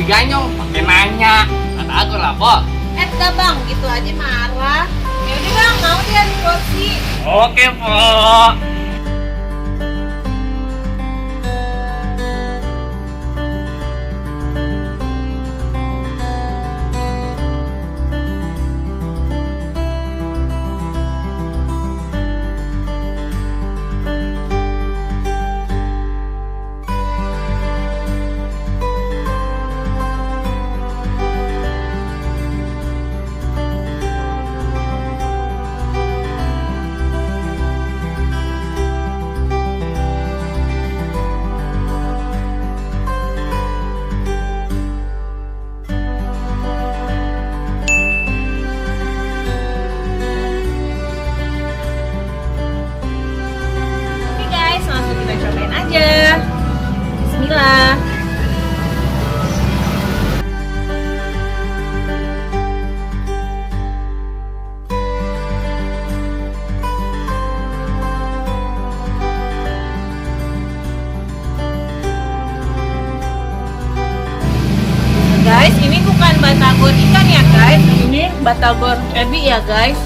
Biganyong pakai nanya. Kata aku lah, Pok. Enggak bang, gitu aja marah. Ya udah bang, mau deh porsi. Oke, Pok. Oke guys, langsung kita cobain aja. Bismillah. Guys, ini bukan batagor ikan ya guys, ini batagor ebi ya guys.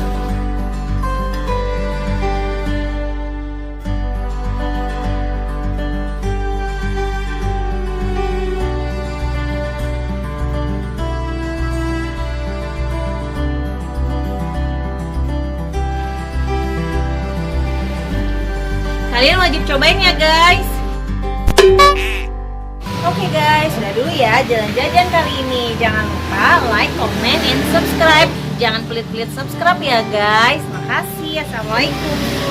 Kalian wajib cobain ya guys. Oke guys, udah dulu ya jalan-jalan kali ini. Jangan lupa like, comment, and subscribe. Jangan pelit-pelit subscribe ya guys. Makasih. Assalamualaikum.